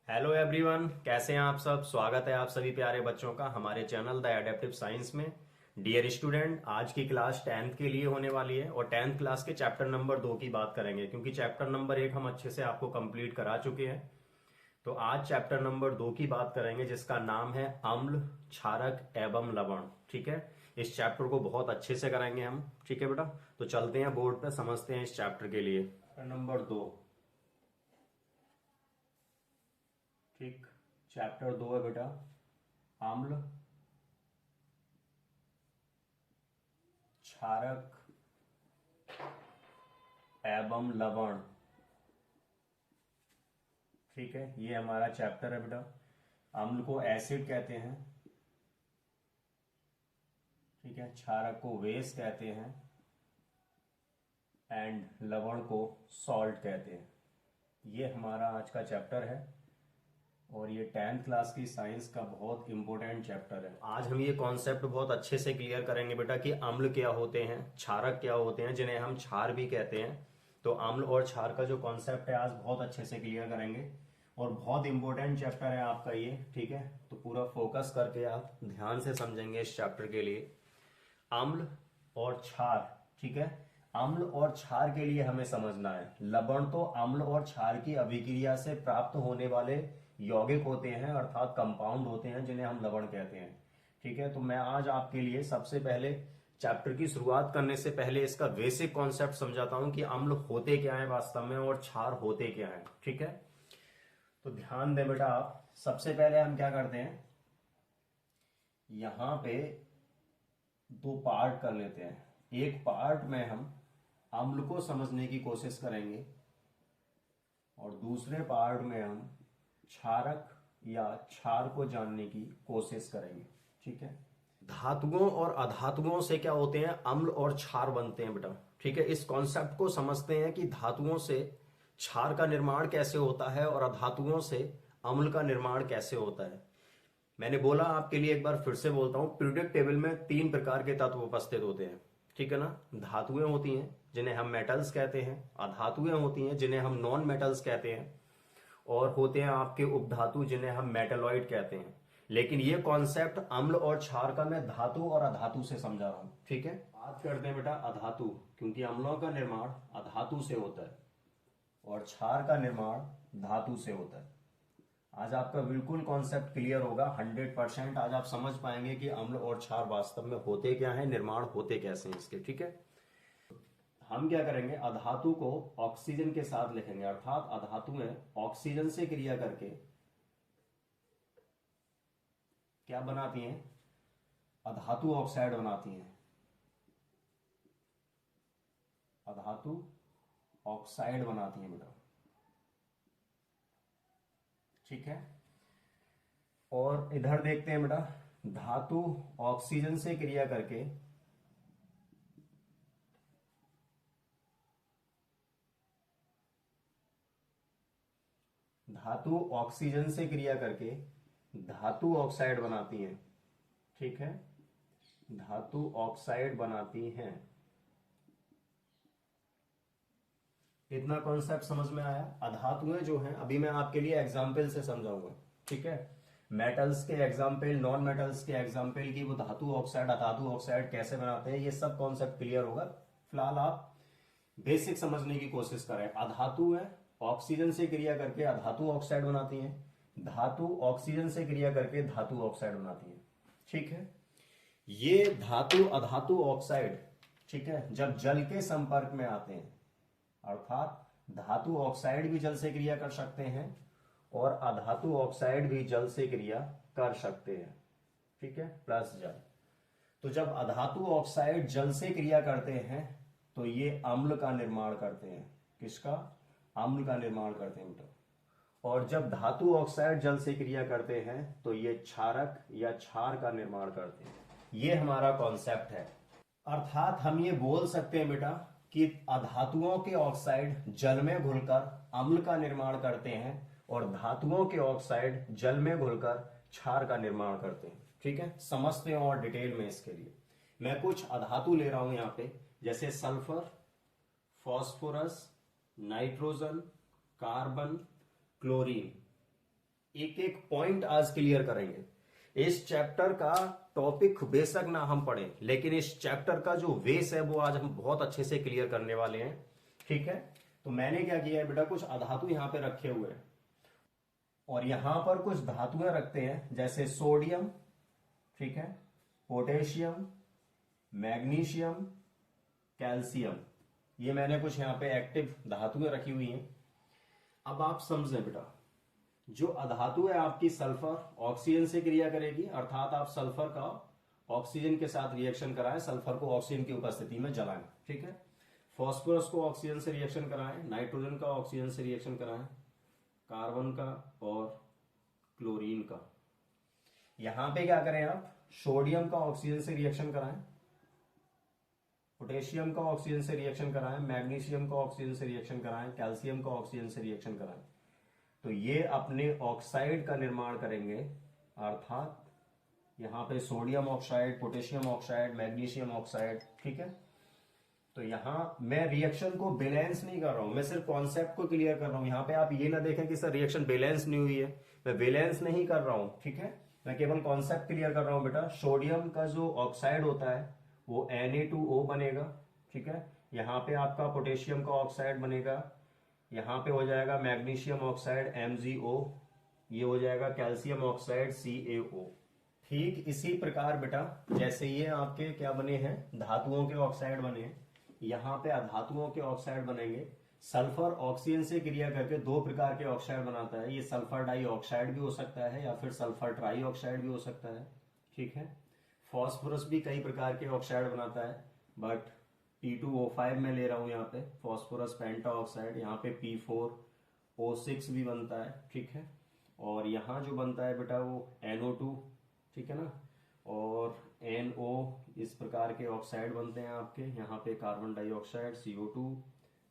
Hello everyone, कैसे हैं आप सब। स्वागत है आप सभी प्यारे बच्चों का हमारे चैनल द एडेप्टिव साइंस में। डियर स्टूडेंट, आज की क्लास 10th के लिए होने वाली है और 10th क्लास के चैप्टर नंबर 2 की बात करेंगे, क्योंकि चैप्टर नंबर 1 हम अच्छे से आपको कंप्लीट करा चुके हैं। तो आज चैप्टर नंबर 2 की बात करेंगे, जिसका नाम है अम्ल, क्षारक एवं लवण। ठीक है, इस चैप्टर को बहुत अच्छे से करेंगे हम। ठीक है बेटा, तो चलते हैं बोर्ड पे, समझते हैं इस चैप्टर के लिए। Chapter number 2। ठीक, चैप्टर 2 है बेटा अम्ल, क्षारक एवं लवण। ठीक है, ये हमारा चैप्टर है बेटा। अम्ल को एसिड कहते हैं, ठीक है, क्षारक को बेस कहते हैं एंड लवण को सॉल्ट कहते हैं। ये हमारा आज का चैप्टर है और ये 10th क्लास की साइंस का बहुत इंपॉर्टेंट चैप्टर है। आज हम ये कॉन्सेप्ट बहुत अच्छे से क्लियर करेंगे बेटा कि अम्ल क्या होते हैं, क्षारक क्या होते हैं, जिन्हें हम क्षार भी कहते हैं। तो अम्ल और क्षार का जो कॉन्सेप्ट है आज बहुत अच्छे से क्लियर करेंगे और बहुत इंपॉर्टेंट चैप्टर है आपका ये। ठीक है, तो पूरा फोकस करके आप ध्यान से समझेंगे इस चैप्टर के लिए। अम्ल और क्षार, ठीक है, अम्ल और क्षार के लिए हमें समझना है। लवण तो अम्ल और क्षार की अभिक्रिया से प्राप्त होने वाले यौगिक होते हैं, अर्थात कंपाउंड होते हैं, जिन्हें हम लवण कहते हैं। ठीक है, तो मैं आज आपके लिए सबसे पहले चैप्टर की शुरुआत करने से पहले इसका बेसिक कॉन्सेप्ट समझाता हूं कि अम्ल होते क्या है वास्तव में और क्षार होते क्या है। ठीक है, तो ध्यान दें बेटा आप। सबसे पहले हम क्या करते हैं, यहां पे दो पार्ट कर लेते हैं। एक पार्ट में हम अम्ल को समझने की कोशिश करेंगे और दूसरे पार्ट में हम क्षारक या क्षार को जानने की कोशिश करेंगे। ठीक है, धातुओं और अधातुओं से क्या होते हैं, अम्ल और क्षार बनते हैं बेटा। ठीक है, इस कॉन्सेप्ट को समझते हैं कि धातुओं से क्षार का निर्माण कैसे होता है और अधातुओं से अम्ल का निर्माण कैसे होता है। मैंने बोला आपके लिए, एक बार फिर से बोलता हूं, पीरियोडिक टेबल में 3 प्रकार के तत्व उपस्थित होते हैं। ठीक है ना, धातुएं होती हैं जिन्हें हम मेटल्स कहते हैं, अधातुएं होती हैं जिन्हें हम नॉन मेटल्स कहते हैं, और होते हैं आपके उपधातु जिन्हें हम मेटेलॉइड कहते हैं। लेकिन ये कॉन्सेप्ट अम्ल और क्षार का मैं धातु और अधातु से समझा रहा हूं। ठीक है, बात करते हैं बेटा अधातु, क्योंकि अम्लों का निर्माण अधातु से होता है और क्षार का निर्माण धातु से होता है। आज आपका बिल्कुल कॉन्सेप्ट क्लियर होगा 100%। आज आप समझ पाएंगे कि अम्ल और क्षार वास्तव में होते क्या है, निर्माण होते कैसे हैं इसके। ठीक है, हम क्या करेंगे, अधातु को ऑक्सीजन के साथ लिखेंगे, अर्थात अधातु में ऑक्सीजन से क्रिया करके क्या बनाती हैं, अधातु ऑक्साइड बनाती हैं। अधातु ऑक्साइड बनाती हैं बेटा। ठीक है, और इधर देखते हैं बेटा, धातु ऑक्सीजन से क्रिया करके धातु ऑक्सीजन से क्रिया करके धातु ऑक्साइड बनाती हैं। ठीक है, धातु ऑक्साइड बनाती हैं। इतना कॉन्सेप्ट समझ में आया। अधातुएं जो हैं अभी मैं आपके लिए एग्जाम्पल से समझाऊंगा। ठीक है, मेटल्स के एग्जाम्पल, नॉन मेटल्स के एग्जाम्पल की वो धातु ऑक्साइड अधातु ऑक्साइड कैसे बनाते हैं, ये सब कॉन्सेप्ट क्लियर होगा। फिलहाल आप बेसिक समझने की कोशिश करें। अधातु है, ऑक्सीजन से क्रिया करके अधातु ऑक्साइड बनाती हैं, धातु ऑक्सीजन से क्रिया करके धातु ऑक्साइड बनाती है। ठीक है, ये धातु अधातु ऑक्साइड, ठीक है, जब जल के संपर्क में आते हैं, अर्थात धातु ऑक्साइड भी जल से क्रिया कर सकते हैं और अधातु ऑक्साइड भी जल से क्रिया कर सकते हैं। ठीक है, प्लस जल। तो जब अधातु ऑक्साइड जल से क्रिया करते हैं तो ये अम्ल का निर्माण करते हैं। किसका, अम्ल का निर्माण करते हैं बेटा। और जब धातु ऑक्साइड जल से क्रिया करते हैं तो ये क्षारक या क्षार का निर्माण करते हैं। ये हमारा कॉन्सेप्ट है। अर्थात हम ये बोल सकते हैं बेटा कि अधातुओं के ऑक्साइड जल में घुलकर अम्ल का निर्माण करते हैं और धातुओं के ऑक्साइड जल में घुलकर क्षार का निर्माण करते हैं। ठीक है, समझते हैं और डिटेल में। इसके लिए मैं कुछ अधातु ले रहा हूं यहां पे, जैसे sulphur, phosphorus, nitrogen, carbon, chlorine. एक एक पॉइंट आज क्लियर करेंगे। इस चैप्टर का टॉपिक बेशक ना हम पढ़ें, लेकिन इस चैप्टर का जो वेस है वो आज हम बहुत अच्छे से क्लियर करने वाले हैं। ठीक है, तो मैंने क्या किया है बेटा, कुछ अधातु यहां पे रखे हुए हैं और यहां पर कुछ धातुएं रखते हैं, जैसे सोडियम, ठीक है, पोटेशियम, मैग्नीशियम, कैल्शियम। ये मैंने कुछ यहां पे एक्टिव धातुएं रखी हुई हैं। अब आप समझें बेटा, जो अधातु है आपकी सल्फर ऑक्सीजन से क्रिया करेगी, अर्थात आप सल्फर का ऑक्सीजन के साथ रिएक्शन कराएं, सल्फर को ऑक्सीजन की उपस्थिति में जलाएं। ठीक है, फॉस्फोरस को ऑक्सीजन से रिएक्शन कराएं, नाइट्रोजन का ऑक्सीजन से रिएक्शन कराएं, कार्बन का और क्लोरीन का। यहां पे क्या करें आप, सोडियम का ऑक्सीजन से रिएक्शन कराएं, पोटेशियम का ऑक्सीजन से रिएक्शन कराएं, मैग्नीशियम का ऑक्सीजन से रिएक्शन कराएं, कैल्शियम का ऑक्सीजन से रिएक्शन कराएं। तो ये अपने ऑक्साइड का निर्माण करेंगे, अर्थात यहां पे sodium oxide, potassium oxide, magnesium oxide. ठीक है, तो यहां मैं रिएक्शन को बैलेंस नहीं कर रहा हूं, मैं सिर्फ कॉन्सेप्ट को क्लियर कर रहा हूं। यहां पे आप ये ना देखें कि सर रिएक्शन बैलेंस नहीं हुई है, मैं बैलेंस नहीं कर रहा हूं। ठीक है, मैं केवल कॉन्सेप्ट क्लियर कर रहा हूं बेटा। सोडियम का जो ऑक्साइड होता है वो Na2O बनेगा। ठीक है, यहां पे आपका पोटेशियम का ऑक्साइड बनेगा, यहां पे हो जाएगा मैग्नीशियम ऑक्साइड MgO, ये हो जाएगा कैल्शियम ऑक्साइड CaO। ठीक इसी प्रकार बेटा, जैसे ये आपके क्या बने हैं, धातुओं के ऑक्साइड बने हैं, यहां पे अधातुओं के ऑक्साइड बनेंगे। सल्फर ऑक्सीजन से क्रिया करके दो प्रकार के ऑक्साइड बनाता है, ये सल्फर डाइऑक्साइड भी हो सकता है या फिर सल्फर ट्राइऑक्साइड भी हो सकता है। ठीक है, फॉस्फोरस भी कई प्रकार के ऑक्साइड बनाता है, बट P2O5 में ले रहा हूं यहाँ पे फॉस्फोरस पेंटा ऑक्साइड, यहाँ पे P4O6 भी बनता है। ठीक है, और यहाँ जो बनता है बेटा वो NO2, ठीक है ना, और NO, इस प्रकार के ऑक्साइड बनते हैं आपके। यहाँ पे कार्बन डाइऑक्साइड CO2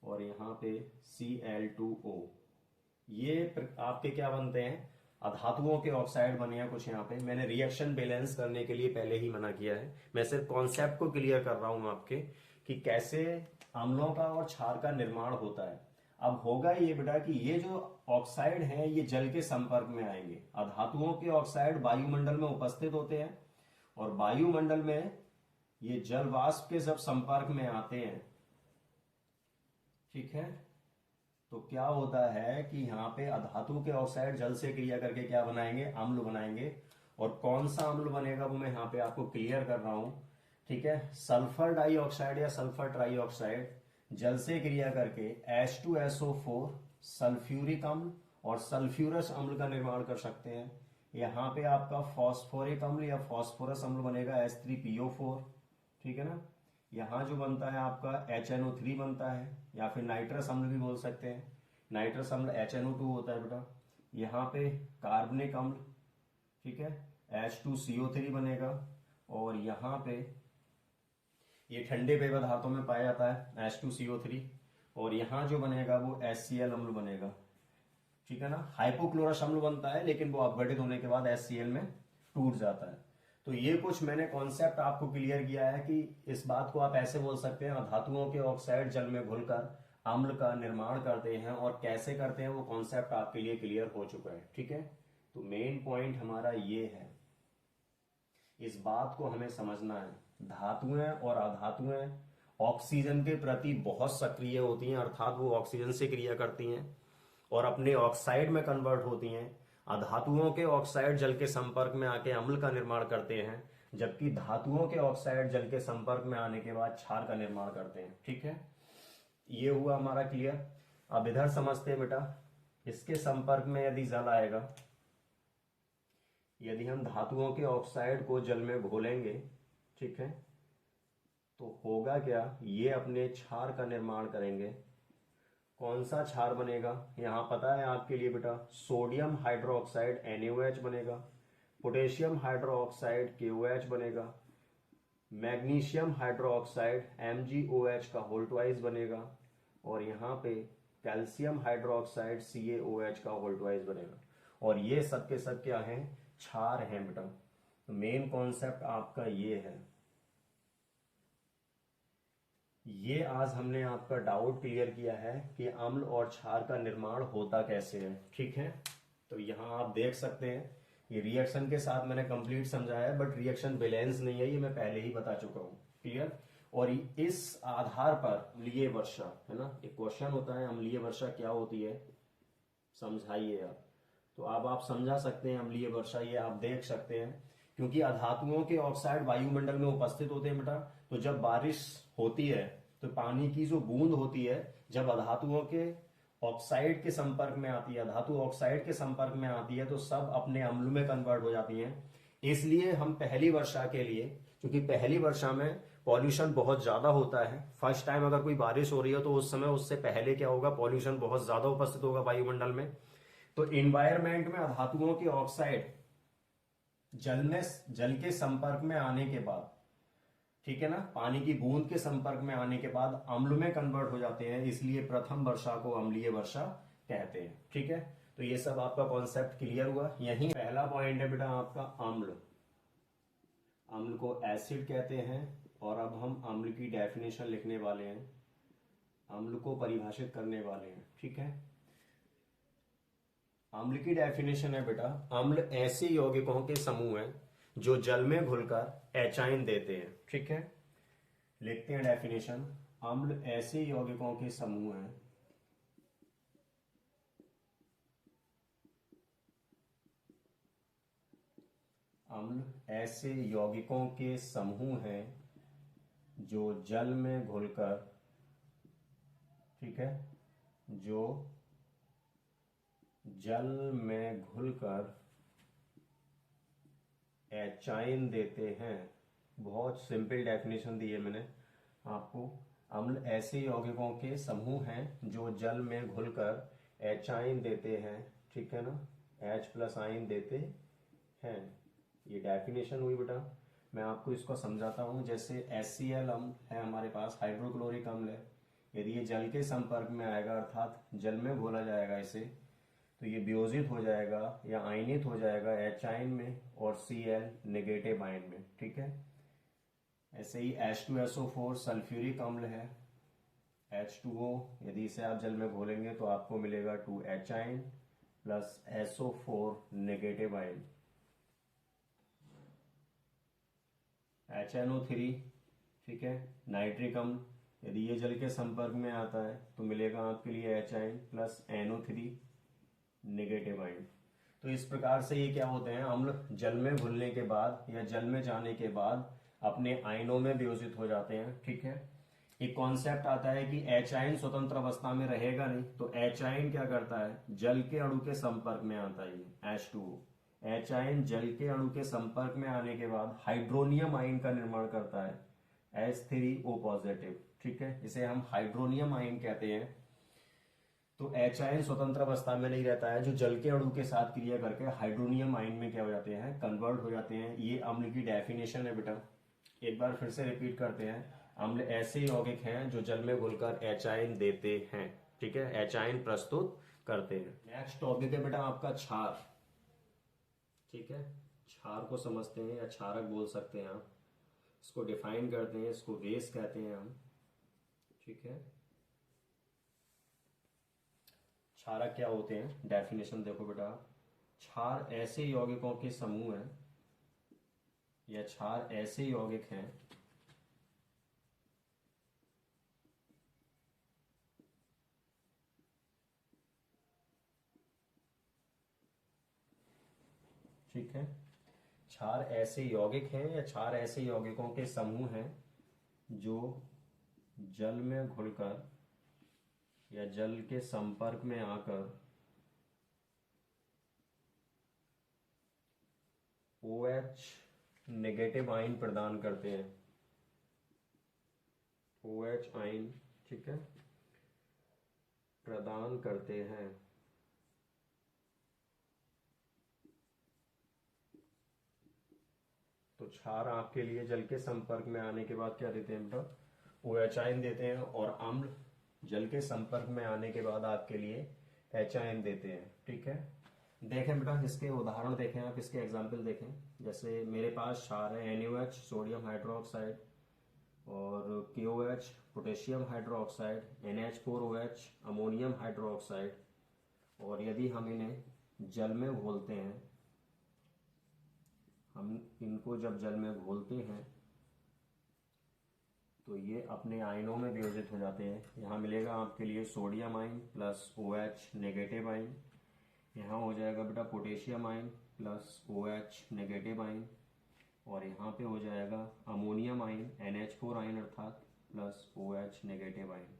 और यहाँ पे Cl2O। ये आपके क्या बनते हैं, अधातुओं के ऑक्साइड बने हैं कुछ। यहाँ पे मैंने रिएक्शन बैलेंस करने के लिए पहले ही मना किया है, मैं सिर्फ कॉन्सेप्ट को क्लियर कर रहा हूं आपके कि कैसे अम्लों का और क्षार का निर्माण होता है। अब होगा ये बेटा कि ये जो ऑक्साइड हैं ये जल के संपर्क में आएंगे। अधातुओं के ऑक्साइड वायुमंडल में उपस्थित होते हैं और वायुमंडल में ये जल वाष्प के जब संपर्क में आते हैं, ठीक है, तो क्या होता है कि यहाँ पे अधातु के ऑक्साइड जल से क्रिया करके क्या बनाएंगे, अम्ल बनाएंगे। और कौन सा अम्ल बनेगा वो मैं यहाँ पे आपको क्लियर कर रहा हूं। ठीक है, सल्फर डाइऑक्साइड या सल्फर ट्राइऑक्साइड जल से क्रिया करके H2SO4 सल्फ्यूरिक अम्ल और सल्फ्यूरस अम्ल का निर्माण कर सकते हैं। यहाँ पे आपका फॉस्फोरिक अम्ल या फॉस्फोरस अम्ल बनेगा H3PO4। ठीक है ना, यहाँ जो बनता है आपका HNO3 बनता है, या फिर नाइट्रस अम्ल भी बोल सकते हैं। नाइट्रस अम्ल HNO2 होता है बेटा। यहाँ पे कार्बनिक अम्ल, ठीक है, H2CO3 बनेगा। और यहाँ पे ये ठंडे पेय पदार्थों में पाया जाता है H2CO3। और यहाँ जो बनेगा वो HCl अम्ल बनेगा। ठीक है ना, हाइपोक्लोरस अम्ल बनता है लेकिन वो अपघटित होने के बाद HCl में टूट जाता है। तो ये कुछ मैंने कॉन्सेप्ट आपको क्लियर किया है कि इस बात को आप ऐसे बोल सकते हैं, धातुओं के ऑक्साइड जल में घुलकर अम्ल का निर्माण करते हैं, और कैसे करते हैं वो कॉन्सेप्ट आपके लिए क्लियर हो चुका है। ठीक है, तो मेन पॉइंट हमारा ये है, इस बात को हमें समझना है, धातुएं और अधातुएं ऑक्सीजन के प्रति बहुत सक्रिय होती हैं, अर्थात वो ऑक्सीजन से क्रिया करती हैं और अपने ऑक्साइड में कन्वर्ट होती हैं। अधातुओं के ऑक्साइड जल के संपर्क में आके अम्ल का निर्माण करते हैं, जबकि धातुओं के ऑक्साइड जल के संपर्क में आने के बाद क्षार का निर्माण करते हैं। ठीक है, ये हुआ हमारा क्लियर। अब इधर समझते हैं बेटा, इसके संपर्क में यदि जल आएगा, यदि हम धातुओं के ऑक्साइड को जल में घोलेंगे, ठीक है, तो होगा क्या, ये अपने क्षार का निर्माण करेंगे। कौन सा क्षार बनेगा, यहां पता है आपके लिए बेटा, सोडियम हाइड्रोक्साइड NaOH बनेगा, पोटेशियम हाइड्रोक्साइड KOH बनेगा, मैग्नीशियम हाइड्रोक्साइड MgOH का होल ट्वाइस बनेगा, और यहाँ पे कैल्शियम हाइड्रोक्साइड CaOH का होल ट्वाइस बनेगा। और ये सब के सब क्या हैं, क्षार हैं बेटा। तो मेन कॉन्सेप्ट आपका ये है। ये आज हमने आपका डाउट क्लियर किया है कि अम्ल और क्षार का निर्माण होता कैसे है। ठीक है, तो यहाँ आप देख सकते हैं ये रिएक्शन के साथ मैंने कंप्लीट समझाया है, बट रिएक्शन बैलेंस नहीं है, ये मैं पहले ही बता चुका हूँ। क्लियर। और इस आधार पर अम्लीय वर्षा है ना, एक क्वेश्चन होता है अम्लीय वर्षा क्या होती है, समझाइए आप। तो अब आप समझा सकते हैं अम्लीय वर्षा, ये आप देख सकते हैं क्योंकि अधातुओं के ऑक्साइड वायुमंडल में उपस्थित होते हैं बेटा। तो जब बारिश होती है तो पानी की जो बूंद होती है जब अधातुओं के ऑक्साइड के संपर्क में आती है, धातु ऑक्साइड के संपर्क में आती है, तो सब अपने अम्ल में कन्वर्ट हो जाती हैं। इसलिए हम पहली वर्षा के लिए, क्योंकि पहली वर्षा में पॉल्यूशन बहुत ज्यादा होता है, फर्स्ट टाइम अगर कोई बारिश हो रही है तो उस समय उससे पहले क्या होगा, पॉल्यूशन बहुत ज्यादा उपस्थित होगा वायुमंडल में। तो इन्वायरमेंट में धातुओं के ऑक्साइड जल के संपर्क में आने के बाद, ठीक है ना, पानी की बूंद के संपर्क में आने के बाद अम्ल में कन्वर्ट हो जाते हैं, इसलिए प्रथम वर्षा को अम्लीय वर्षा कहते हैं। ठीक है, तो ये सब आपका कॉन्सेप्ट क्लियर हुआ। यही पहला पॉइंट है बेटा आपका अम्ल। अम्ल को एसिड कहते हैं और अब हम अम्ल की डेफिनेशन लिखने वाले हैं, अम्ल को परिभाषित करने वाले हैं। ठीक है, अम्ल की डेफिनेशन है बेटा, अम्ल ऐसे यौगिकों के समूह हैं जो जल में घुलकर एचाइन देते हैं। ठीक है, लिखते हैं डेफिनेशन, अम्ल ऐसे यौगिकों के समूह हैं अम्ल ऐसे यौगिकों के समूह हैं जो जल में घुलकर, ठीक है, जो जल में घुलकर एचाइन देते हैं। बहुत सिंपल डेफिनेशन दी है मैंने आपको। अम्ल ऐसे यौगिकों के समूह हैं जो जल में घुलकर एचाइन देते हैं, ठीक है ना, H+ आयन देते हैं। ये डेफिनेशन हुई बेटा। मैं आपको इसको समझाता हूं। जैसे HCl अम्ल है हमारे पास, हाइड्रोक्लोरिक अम्ल है, यदि ये जल के संपर्क में आएगा अर्थात जल में घोला जाएगा इसे, तो ये वियोजित हो जाएगा या आयनित हो जाएगा H आयन में और Cl नेगेटिव आयन में। ठीक है, ऐसे ही H2SO4 सल्फ्यूरिक अम्ल है, H2O, यदि इसे आप जल में घोलेंगे तो आपको मिलेगा 2H ion plus SO4 negative ion. HNO3, ठीक है, नाइट्रिक अम्ल, यदि ये जल के संपर्क में आता है तो मिलेगा आपके लिए H ion plus NO3 negative ion. तो इस प्रकार से ये क्या होते हैं, अम्ल जल में घुलने के बाद या जल में जाने के बाद अपने आयनों में वियोजित हो जाते हैं। ठीक है, एक कॉन्सेप्ट आता है कि H आयन स्वतंत्र अवस्था में रहेगा नहीं, तो H आयन क्या करता है, जल के अणु के संपर्क में आता है H2O। H आयन जल के अणु के संपर्क में आने के बाद हाइड्रोनियम आयन का निर्माण करता है H3O पॉजिटिव। ठीक है, इसे हम हाइड्रोनियम आयन कहते हैं। तो H आयन स्वतंत्र अवस्था में नहीं रहता है, जो जल के अणु के साथ क्रिया करके हाइड्रोनियम आयन में क्या हो जाते हैं, कन्वर्ट हो जाते हैं। ये अम्ल की डेफिनेशन है बेटा। एक बार फिर से रिपीट करते हैं, अम्ल ऐसे यौगिक हैं जो जल में घुलकर H आयन देते हैं। ठीक है, H आयन प्रस्तुत करते हैं। नेक्स्ट टॉपिक है बेटा आपका क्षार। ठीक है, क्षार को समझते हैं या क्षारक बोल सकते हैं आप, इसको डिफाइन करते हैं, इसको बेस कहते हैं हम। ठीक है, क्षारक क्या होते हैं, डेफिनेशन देखो बेटा, क्षार ऐसे यौगिकों के समूह हैं या क्षार ऐसे यौगिक हैं ठीक है, क्षार ऐसे यौगिक हैं या क्षार ऐसे यौगिकों के समूह हैं जो जल में घुलकर या जल के संपर्क में आकर OH नेगेटिव आयन प्रदान करते हैं, OH आयन, ठीक है, प्रदान करते हैं। तो क्षार आपके लिए जल के संपर्क में आने के बाद क्या देते हैं बेटा, OH आयन देते हैं, और अम्ल जल के संपर्क में आने के बाद आपके लिए H आयन देते हैं। ठीक है, देखें बेटा, इसके उदाहरण देखें आप, इसके एग्जाम्पल देखें। जैसे मेरे पास क्षार है NaOH सोडियम हाइड्रोक्साइड, और KOH potassium hydroxide, NH4OH ammonium hydroxide, और यदि हम इन्हें जल में घोलते हैं, हम इनको जब जल में घोलते हैं तो ये अपने आयनों में वियोजित हो जाते हैं। यहाँ मिलेगा आपके लिए sodium ion plus OH negative ion, यहाँ हो जाएगा बेटा potassium ion plus OH negative ion, और यहाँ पे हो जाएगा अमोनियम आयन NH4 आयन अर्थात प्लस OH नेगेटिव आयन।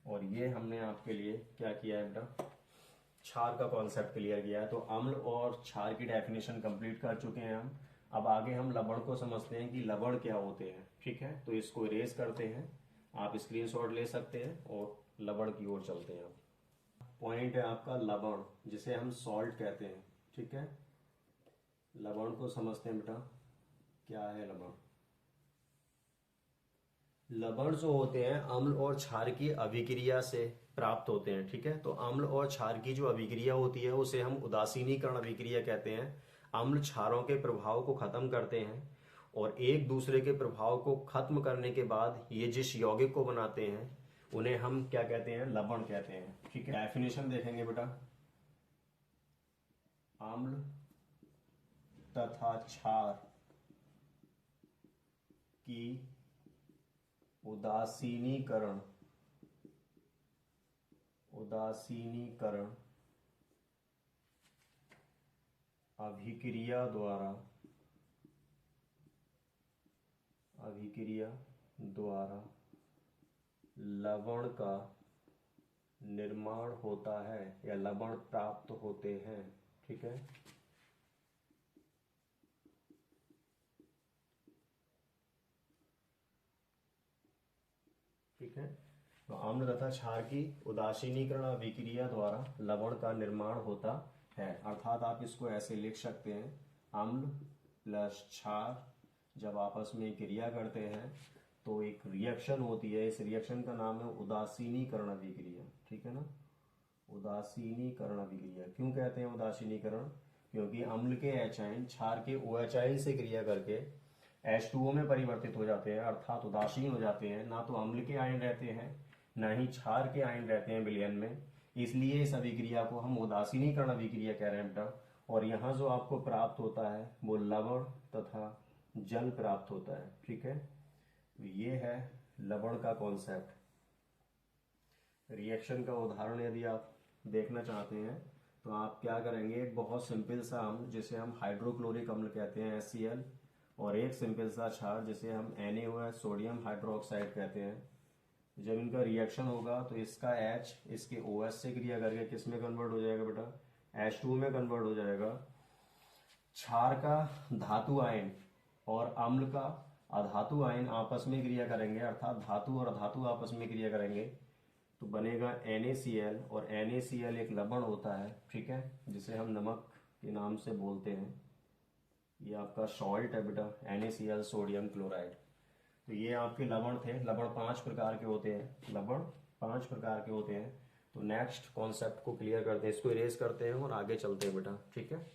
और ये हमने आपके लिए क्या किया है बेटा, क्षार का कॉन्सेप्ट क्लियर किया है। तो अम्ल और क्षार की डेफिनेशन कंप्लीट कर चुके हैं हम। अब आगे हम लवण को समझते हैं कि लवण क्या होते हैं। ठीक है, तो इसको इरेज करते हैं, आप स्क्रीनशॉट ले सकते हैं और लवण की ओर चलते हैं। पॉइंट है आपका लवण, जिसे हम सॉल्ट कहते हैं। ठीक है, लवण को समझते हैं बेटा, क्या है लवण। लवण जो होते हैं अम्ल और क्षार की अभिक्रिया से प्राप्त होते हैं। ठीक है, तो अम्ल और क्षार की जो अभिक्रिया होती है उसे हम उदासीनीकरण अभिक्रिया कहते हैं। अम्ल क्षारों के प्रभाव को खत्म करते हैं और एक दूसरे के प्रभाव को खत्म करने के बाद ये जिस यौगिक को बनाते हैं उन्हें हम क्या कहते हैं, लवण कहते हैं। ठीक है, डेफिनेशन देखेंगे बेटा, अम्ल तथा क्षार की उदासीनीकरण अभिक्रिया द्वारा लवण का निर्माण होता है या लवण प्राप्त होते हैं। ठीक है, ठीक है, तो अम्ल तथा क्षार की उदासीनीकरण अभिक्रिया द्वारा लवण का निर्माण होता है। अर्थात आप इसको ऐसे लिख सकते हैं, अम्ल प्लस क्षार जब आपस में क्रिया करते हैं तो एक रिएक्शन होती है, इस रिएक्शन का नाम है उदासीनीकरण अभिक्रिया। ठीक है ना, उदासीनीकरण अभिक्रिया। क्यों कहते हैं उदासीनीकरण, क्योंकि अम्ल के H आयन क्षार के OH आयन से क्रिया करके H2O में परिवर्तित हो जाते हैं, अर्थात उदासीन हो जाते हैं। ना तो अम्ल के आयन रहते हैं ना ही क्षार के आयन रहते हैं विलयन में, इसलिए इस अभिक्रिया को हम उदासीनीकरण अभिक्रिया कह रहे हैं बेटा। और यहाँ जो आपको प्राप्त होता है वो लवण तथा जल प्राप्त होता है। ठीक है, तो ये है लवण का कॉन्सेप्ट। रिएक्शन का उदाहरण यदि आप देखना चाहते हैं तो आप क्या करेंगे, एक बहुत सिंपल सा अम्ल जिसे हम हाइड्रोक्लोरिक अम्ल कहते हैं HCl, और एक सिंपल सा क्षार जिसे हम NaOH सोडियम हाइड्रोक्साइड कहते हैं। जब इनका रिएक्शन होगा तो इसका H इसके OH से क्रिया करके किस में कन्वर्ट हो जाएगा बेटा, H2O में कन्वर्ट हो जाएगा। क्षार का धातु आयन और अम्ल का अधातु आयन आपस में क्रिया करेंगे, अर्थात धातु और अधातु आपस में क्रिया करेंगे तो बनेगा NaCl, और NaCl एक लवण होता है। ठीक है, जिसे हम नमक के नाम से बोलते हैं। ये आपका सॉल्ट है बेटा, NaCl सोडियम क्लोराइड। तो ये आपके लवण थे। लवण 5 प्रकार के होते हैं, लवण 5 प्रकार के होते हैं। तो नेक्स्ट कॉन्सेप्ट को क्लियर करते हैं, इसको इरेज करते हैं और आगे चलते हैं बेटा। ठीक है।